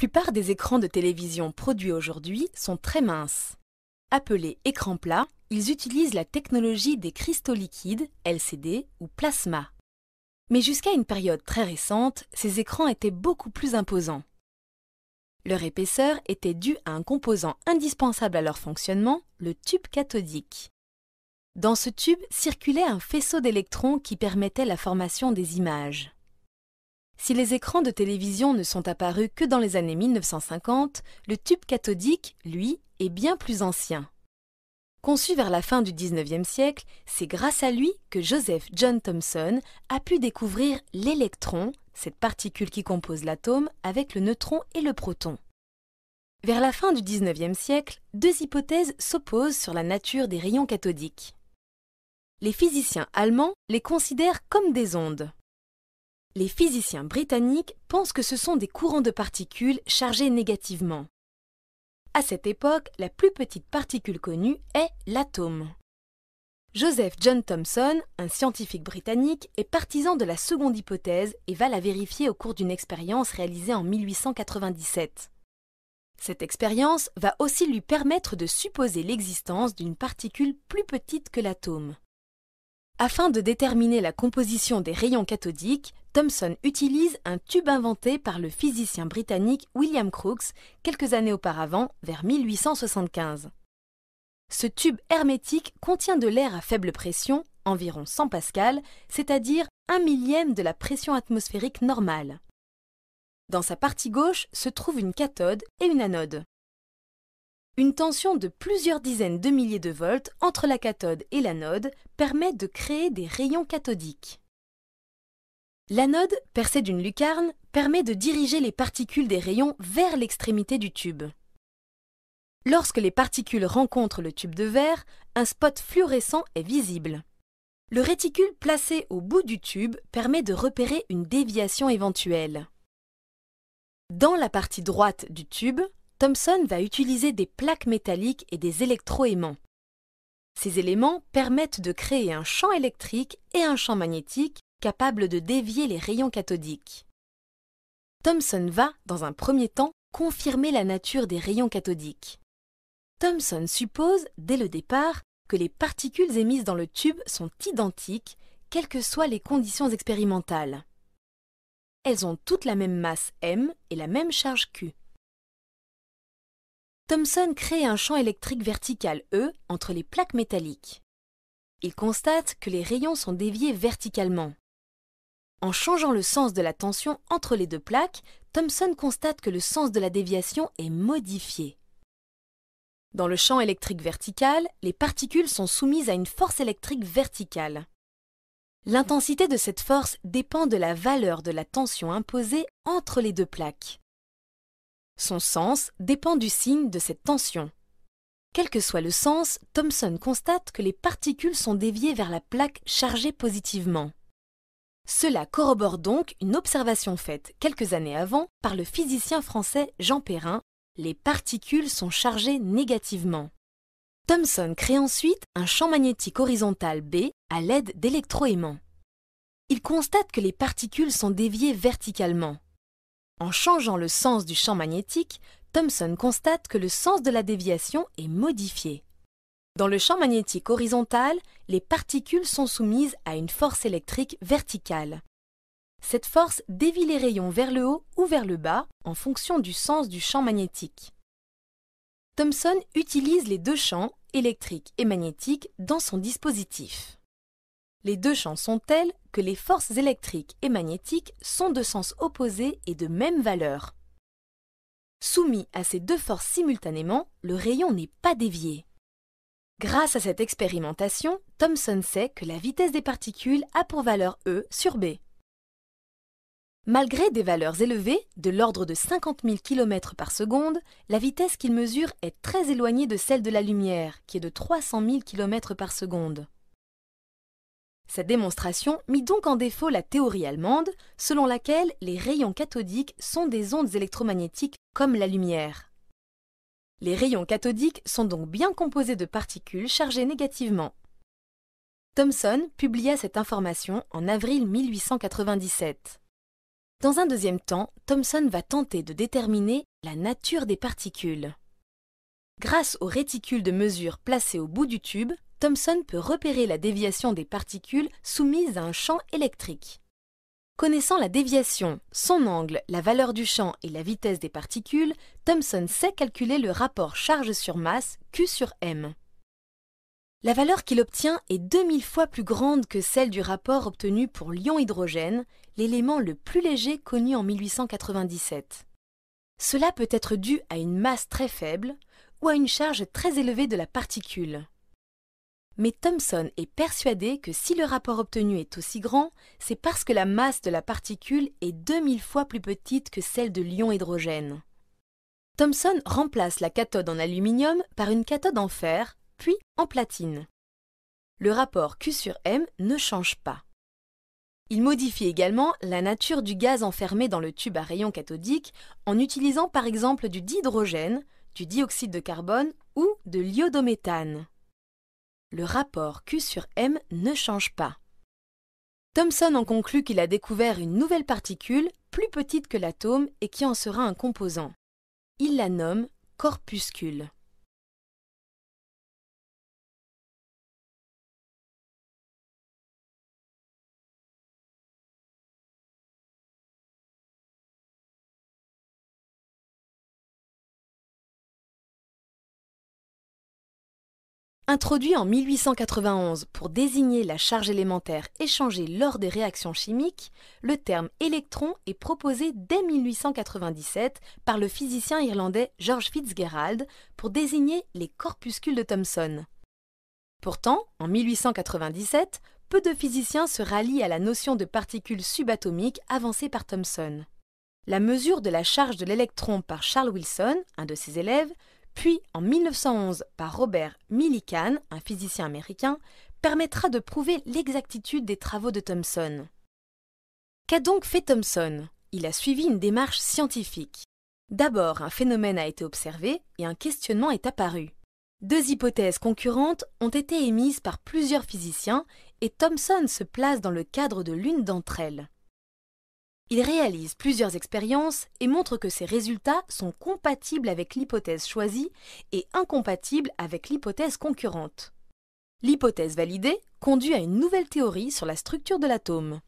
plupart des écrans de télévision produits aujourd'hui sont très minces. Appelés écrans plats, ils utilisent la technologie des cristaux liquides, LCD ou plasma. Mais jusqu'à une période très récente, ces écrans étaient beaucoup plus imposants. Leur épaisseur était due à un composant indispensable à leur fonctionnement, le tube cathodique. Dans ce tube circulait un faisceau d'électrons qui permettait la formation des images. Si les écrans de télévision ne sont apparus que dans les années 1950, le tube cathodique, lui, est bien plus ancien. Conçu vers la fin du XIXe siècle, c'est grâce à lui que Joseph John Thomson a pu découvrir l'électron, cette particule qui compose l'atome, avec le neutron et le proton. Vers la fin du XIXe siècle, deux hypothèses s'opposent sur la nature des rayons cathodiques. Les physiciens allemands les considèrent comme des ondes. Les physiciens britanniques pensent que ce sont des courants de particules chargées négativement. À cette époque, la plus petite particule connue est l'atome. Joseph John Thomson, un scientifique britannique, est partisan de la seconde hypothèse et va la vérifier au cours d'une expérience réalisée en 1897. Cette expérience va aussi lui permettre de supposer l'existence d'une particule plus petite que l'atome. Afin de déterminer la composition des rayons cathodiques, Thomson utilise un tube inventé par le physicien britannique William Crookes quelques années auparavant, vers 1875. Ce tube hermétique contient de l'air à faible pression, environ 100 pascal, c'est-à-dire 1/1000 de la pression atmosphérique normale. Dans sa partie gauche se trouve une cathode et une anode. Une tension de plusieurs dizaines de milliers de volts entre la cathode et l'anode permet de créer des rayons cathodiques. L'anode, percée d'une lucarne, permet de diriger les particules des rayons vers l'extrémité du tube. Lorsque les particules rencontrent le tube de verre, un spot fluorescent est visible. Le réticule placé au bout du tube permet de repérer une déviation éventuelle. Dans la partie droite du tube, Thomson va utiliser des plaques métalliques et des électroaimants. Ces éléments permettent de créer un champ électrique et un champ magnétique capables de dévier les rayons cathodiques. Thomson va, dans un premier temps, confirmer la nature des rayons cathodiques. Thomson suppose, dès le départ, que les particules émises dans le tube sont identiques, quelles que soient les conditions expérimentales. Elles ont toutes la même masse m et la même charge q. Thomson crée un champ électrique vertical E entre les plaques métalliques. Il constate que les rayons sont déviés verticalement. En changeant le sens de la tension entre les deux plaques, Thomson constate que le sens de la déviation est modifié. Dans le champ électrique vertical, les particules sont soumises à une force électrique verticale. L'intensité de cette force dépend de la valeur de la tension imposée entre les deux plaques. Son sens dépend du signe de cette tension. Quel que soit le sens, Thomson constate que les particules sont déviées vers la plaque chargée positivement. Cela corrobore donc une observation faite quelques années avant par le physicien français Jean Perrin: les particules sont chargées négativement. Thomson crée ensuite un champ magnétique horizontal B à l'aide d'électroaimants. Il constate que les particules sont déviées verticalement. En changeant le sens du champ magnétique, Thomson constate que le sens de la déviation est modifié. Dans le champ magnétique horizontal, les particules sont soumises à une force électrique verticale. Cette force dévie les rayons vers le haut ou vers le bas en fonction du sens du champ magnétique. Thomson utilise les deux champs, électrique et magnétique, dans son dispositif. Les deux champs sont tels que les forces électriques et magnétiques sont de sens opposé et de même valeur. Soumis à ces deux forces simultanément, le rayon n'est pas dévié. Grâce à cette expérimentation, Thomson sait que la vitesse des particules a pour valeur E sur B. Malgré des valeurs élevées, de l'ordre de 50 000 km par seconde, la vitesse qu'il mesure est très éloignée de celle de la lumière, qui est de 300 000 km par seconde. Cette démonstration mit donc en défaut la théorie allemande, selon laquelle les rayons cathodiques sont des ondes électromagnétiques comme la lumière. Les rayons cathodiques sont donc bien composés de particules chargées négativement. Thomson publia cette information en avril 1897. Dans un deuxième temps, Thomson va tenter de déterminer la nature des particules. Grâce aux réticules de mesure placés au bout du tube, Thomson peut repérer la déviation des particules soumises à un champ électrique. Connaissant la déviation, son angle, la valeur du champ et la vitesse des particules, Thomson sait calculer le rapport charge sur masse Q sur m. La valeur qu'il obtient est 2000 fois plus grande que celle du rapport obtenu pour l'ion-hydrogène, l'élément le plus léger connu en 1897. Cela peut être dû à une masse très faible ou à une charge très élevée de la particule. Mais Thomson est persuadé que si le rapport obtenu est aussi grand, c'est parce que la masse de la particule est 2000 fois plus petite que celle de l'ion-hydrogène. Thomson remplace la cathode en aluminium par une cathode en fer, puis en platine. Le rapport Q sur M ne change pas. Il modifie également la nature du gaz enfermé dans le tube à rayon cathodique en utilisant par exemple du dihydrogène, du dioxyde de carbone ou de l'iodométhane. Le rapport Q sur M ne change pas. Thomson en conclut qu'il a découvert une nouvelle particule plus petite que l'atome et qui en sera un composant. Il la nomme corpuscule. Introduit en 1891 pour désigner la charge élémentaire échangée lors des réactions chimiques, le terme électron est proposé dès 1897 par le physicien irlandais George Fitzgerald pour désigner les corpuscules de Thomson. Pourtant, en 1897, peu de physiciens se rallient à la notion de particules subatomiques avancée par Thomson. La mesure de la charge de l'électron par Charles Wilson, un de ses élèves, puis en 1911 par Robert Millikan, un physicien américain, permettra de prouver l'exactitude des travaux de Thomson. Qu'a donc fait Thomson? Il a suivi une démarche scientifique. D'abord, un phénomène a été observé et un questionnement est apparu. Deux hypothèses concurrentes ont été émises par plusieurs physiciens et Thomson se place dans le cadre de l'une d'entre elles. Il réalise plusieurs expériences et montre que ces résultats sont compatibles avec l'hypothèse choisie et incompatibles avec l'hypothèse concurrente. L'hypothèse validée conduit à une nouvelle théorie sur la structure de l'atome.